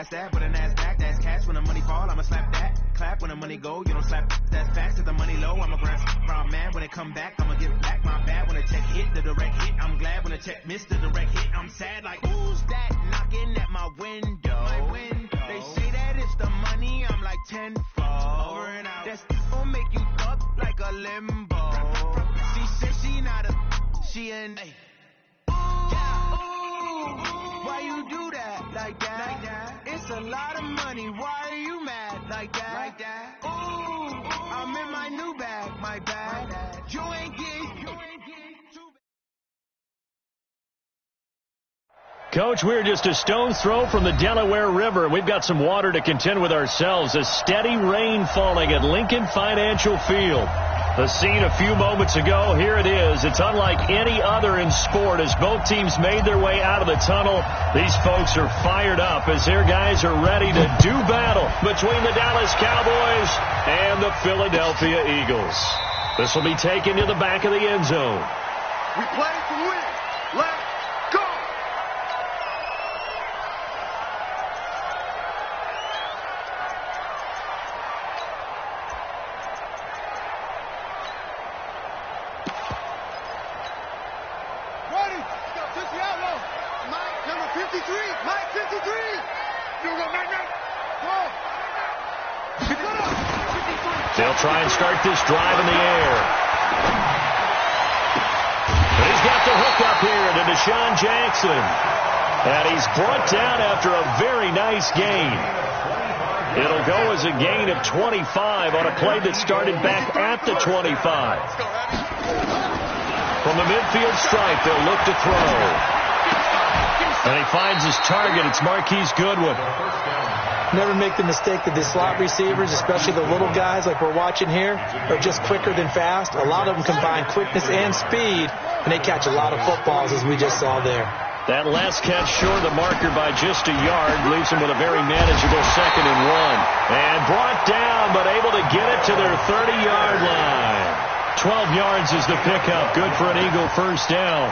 pass that with an ass back. That's cash when the money fall, I'ma slap that. Clap when the money go, you don't slap that fast. If the money low, I'ma grab round man. When it come back, I'ma give back my bad. When the check hit, the direct hit. I'm glad when the check missed the direct hit. I'm sad like, who's that knocking at my window? They say that it's the money, I'm like tenfold. Over and out. That's gon' make you up like a limbo. She said she not a, she an a. Why you do that like that? It's a lot of money. Why are you mad like that? Ooh, I'm in my new bag, my bag. You ain't getting too bad. Coach, we're just a stone's throw from the Delaware River. We've got some water to contend with ourselves. A steady rain falling at Lincoln Financial Field. The scene a few moments ago, here it is. It's unlike any other in sport as both teams made their way out of the tunnel. These folks are fired up as their guys are ready to do battle between the Dallas Cowboys and the Philadelphia Eagles. This will be taken to the back of the end zone. We play to win. Let's go! Number 53, Mike 53. They'll try and start this drive in the air. He's got the hook up here to Deshaun Jackson. And he's brought down after a very nice gain. It'll go as a gain of 25 on a play that started back at the 25. From the midfield stripe, they'll look to throw. And he finds his target. It's Marquise Goodwin. Never make the mistake that the slot receivers, especially the little guys like we're watching here, are just quicker than fast. A lot of them combine quickness and speed, and they catch a lot of footballs, as we just saw there. That last catch short of the marker by just a yard leaves them with a very manageable 2nd and 1. And brought down, but able to get it to their 30-yard line. 12 yards is the pickup. Good for an Eagle first down.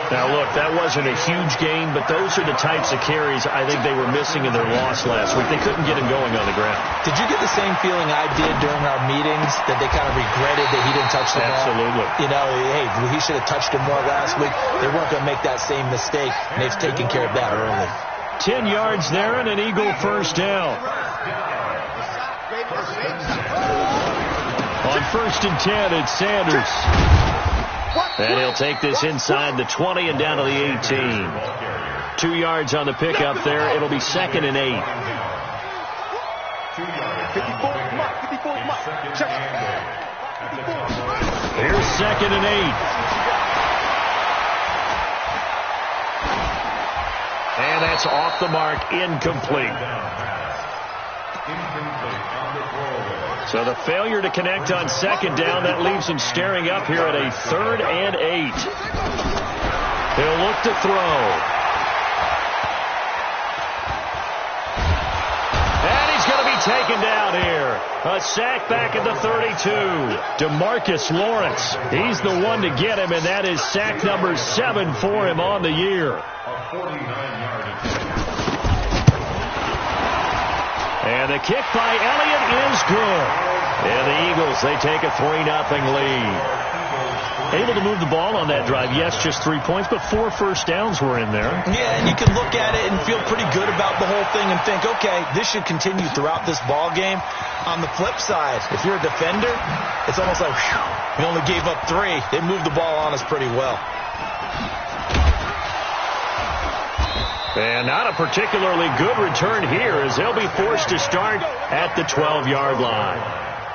Now, look, that wasn't a huge gain, but those are the types of carries I think they were missing in their loss last week. They couldn't get him going on the ground. Did you get the same feeling I did during our meetings, that they kind of regretted that he didn't touch the ball? Absolutely. You know, hey, he should have touched him more last week. They weren't going to make that same mistake, and they've taken care of that early. 10 yards there and an Eagle first down. On 1st and 10, it's Sanders. And he'll take this inside the 20 and down to the 18. 2 yards on the pickup there. It'll be 2nd and 8. Here's 2nd and 8. And that's off the mark, incomplete. So the failure to connect on 2nd down, that leaves him staring up here at a 3rd and 8. He'll look to throw. And he's going to be taken down here. A sack back at the 32. DeMarcus Lawrence. He's the one to get him, and that is sack number 7 for him on the year. And the kick by Elliott is good. And the Eagles, they take a 3-0 lead. Able to move the ball on that drive. Yes, just 3 points, but 4 first downs were in there. Yeah, and you can look at it and feel pretty good about the whole thing and think, okay, this should continue throughout this ball game. On the flip side, if you're a defender, it's almost like, whew, we only gave up 3. They moved the ball on us pretty well. And not a particularly good return here as they'll be forced to start at the 12-yard line.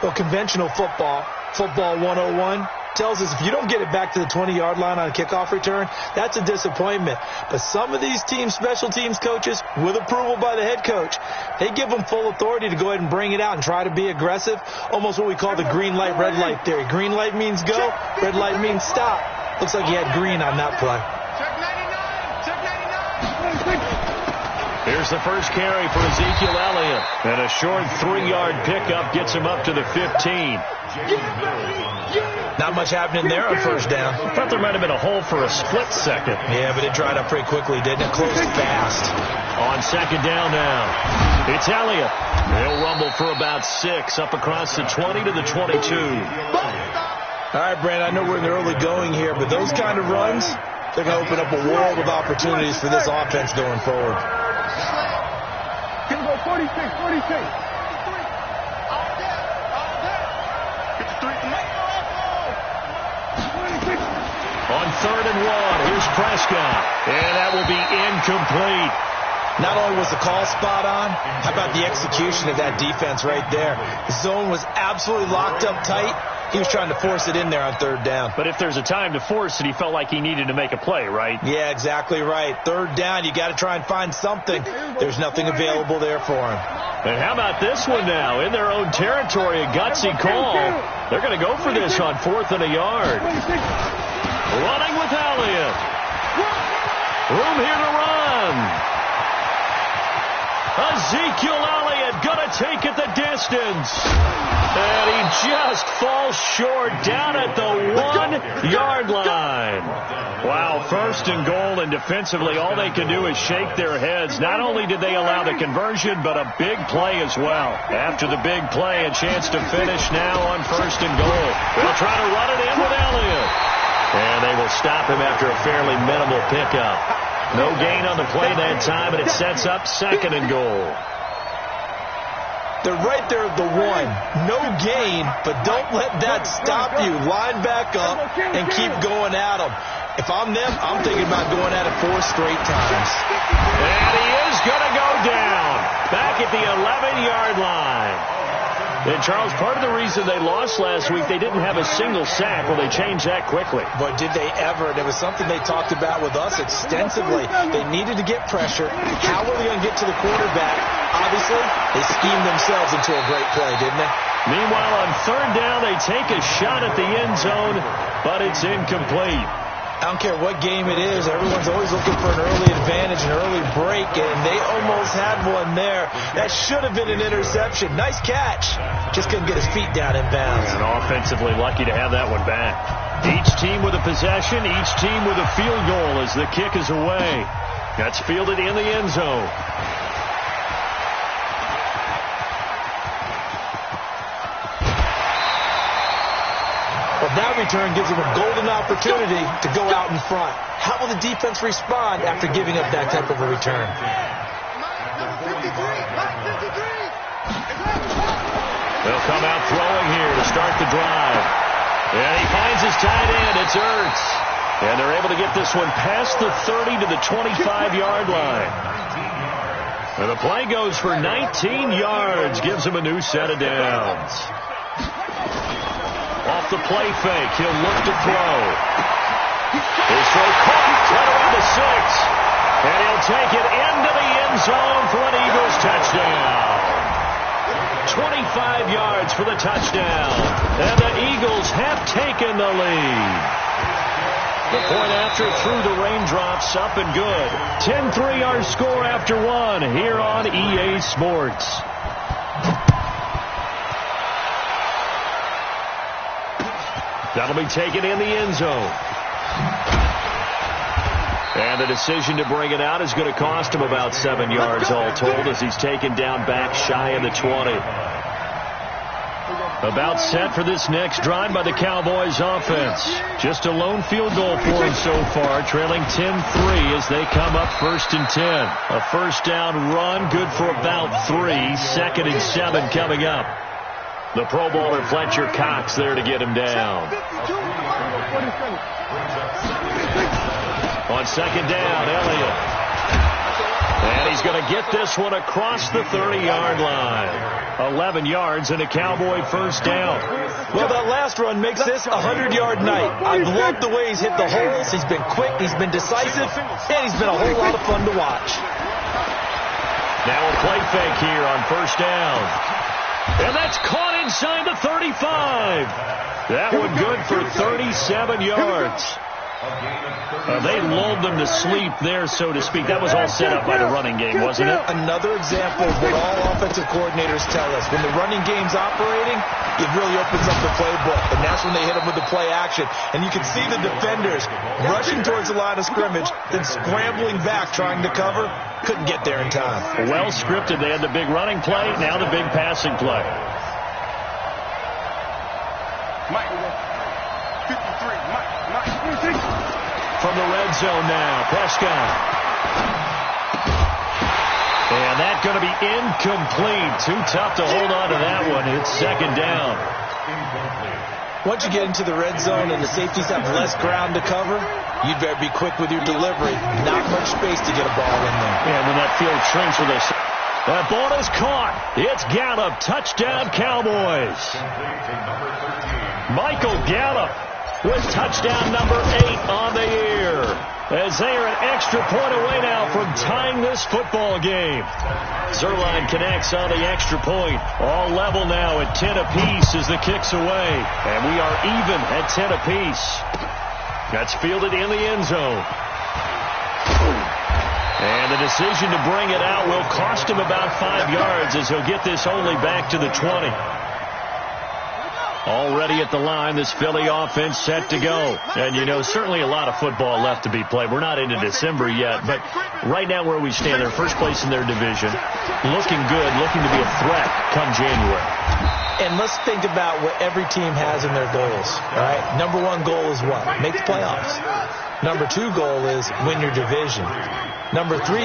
Well, conventional football 101, tells us if you don't get it back to the 20-yard line on a kickoff return, that's a disappointment. But some of these team special teams coaches, with approval by the head coach, they give them full authority to go ahead and bring it out and try to be aggressive, almost what we call the green light, red light theory. Green light means go, red light means stop. Looks like he had green on that play. Here's the first carry for Ezekiel Elliott. And a short 3-yard pickup gets him up to the 15. Not much happening there on first down. I thought there might have been a hole for a split second. Yeah, but it dried up pretty quickly, didn't it? Closed fast. On second down now, it's Elliott. He'll rumble for about 6 up across the 20 to the 22. All right, Brandon, I know we're in the early going here, but those kind of runs, they're going to open up a world of opportunities for this offense going forward. He'll go 46, 46. On 3rd and 1, here's Prescott. And that will be incomplete. Not only was the call spot on, how about the execution of that defense right there? The zone was absolutely locked up tight. He was trying to force it in there on 3rd down. But if there's a time to force it, he felt like he needed to make a play, right? Yeah, exactly right. 3rd down, you got to try and find something. There's nothing available there for him. And how about this one now? In their own territory, a gutsy call. They're going to go for this on 4th and a yard. Running with Elliott. Room here to run. Ezekiel Elliott going to take it the distance. And he just falls short down at the 1-yard line. Wow, 1st and goal, and defensively all they can do is shake their heads. Not only did they allow the conversion, but a big play as well. After the big play, a chance to finish now on 1st and goal. They'll try to run it in with Elliott. And they will stop him after a fairly minimal pickup. No gain on the play that time, and it sets up 2nd and goal. They're right there at the 1. No gain, but don't let that stop you. Line back up and keep going at them. If I'm them, I'm thinking about going at it 4 straight times. And he is going to go down. Back at the 11-yard line. And, Charles, part of the reason they lost last week, they didn't have a single sack. Well, they changed that quickly. But did they ever? It was something they talked about with us extensively. They needed to get pressure. How were they going to get to the quarterback? Obviously, they schemed themselves into a great play, didn't they? Meanwhile, on 3rd down, they take a shot at the end zone, but it's incomplete. I don't care what game it is. Everyone's always looking for an early advantage, an early break, and they almost had one there. That should have been an interception. Nice catch. Just couldn't get his feet down in bounds. And offensively lucky to have that one back. Each team with a possession, each team with a field goal as the kick is away. That's fielded in the end zone. Well, that return gives them a golden opportunity to go out in front. How will the defense respond after giving up that type of a return? They'll come out throwing here to start the drive. And he finds his tight end. It's Ertz. And they're able to get this one past the 30 to the 25-yard line. And the play goes for 19 yards. Gives him a new set of downs. Off the play fake, he'll look to throw. His throw caught, right around the 6. And he'll take it into the end zone for an Eagles touchdown. 25 yards for the touchdown. And the Eagles have taken the lead. The point after through the raindrops, up and good. 10-3 our score after 1 here on EA Sports. That'll be taken in the end zone. And the decision to bring it out is going to cost him about 7 yards all told as he's taken down back shy of the 20. About set for this next drive by the Cowboys offense. Just a lone field goal for him so far, trailing 10-3 as they come up 1st and 10. A first down run, good for about 3. 2nd and 7 coming up. The Pro Bowler Fletcher Cox there to get him down. On 2nd down, Elliott. And he's going to get this one across the 30-yard line. 11 yards and a Cowboy first down. Well, that last run makes this a 100-yard night. I've loved the way he's hit the holes. He's been quick, he's been decisive, and he's been a whole lot of fun to watch. Now a play fake here on first down. And that's caught inside the 35. That one good for 37 yards. They lulled them to sleep there, so to speak. That was all set up by the running game, wasn't it? Another example of what all offensive coordinators tell us. When the running game's operating, it really opens up the playbook. And that's when they hit them with the play action. And you can see the defenders rushing towards the line of scrimmage, then scrambling back, trying to cover. Couldn't get there in time. Well scripted. They had the big running play, now the big passing play. Mike, 53, Mike. From the red zone now, Prescott. And that's going to be incomplete. Too tough to hold on to that one. It's second down. Once you get into the red zone and the safeties have less ground to cover, you'd better be quick with your delivery. Not much space to get a ball in there. And when that field shrinks with us. That ball is caught. It's Gallup. Touchdown, Cowboys. Michael Gallup with touchdown number 8 on the year. As they are an extra point away now from tying this football game. Zerline connects on the extra point. All level now at 10 apiece as the kick's away. And we are even at 10 apiece. That's fielded in the end zone. And the decision to bring it out will cost him about 5 yards as he'll get this only back to the 20. Already at the line, this Philly offense set to go. And, you know, certainly a lot of football left to be played. We're not into December yet, but right now where we stand, they're first place in their division. Looking good, looking to be a threat come January. And let's think about what every team has in their goals, all right? Number 1 goal is what? Make the playoffs. Number 2 goal is win your division. Number 3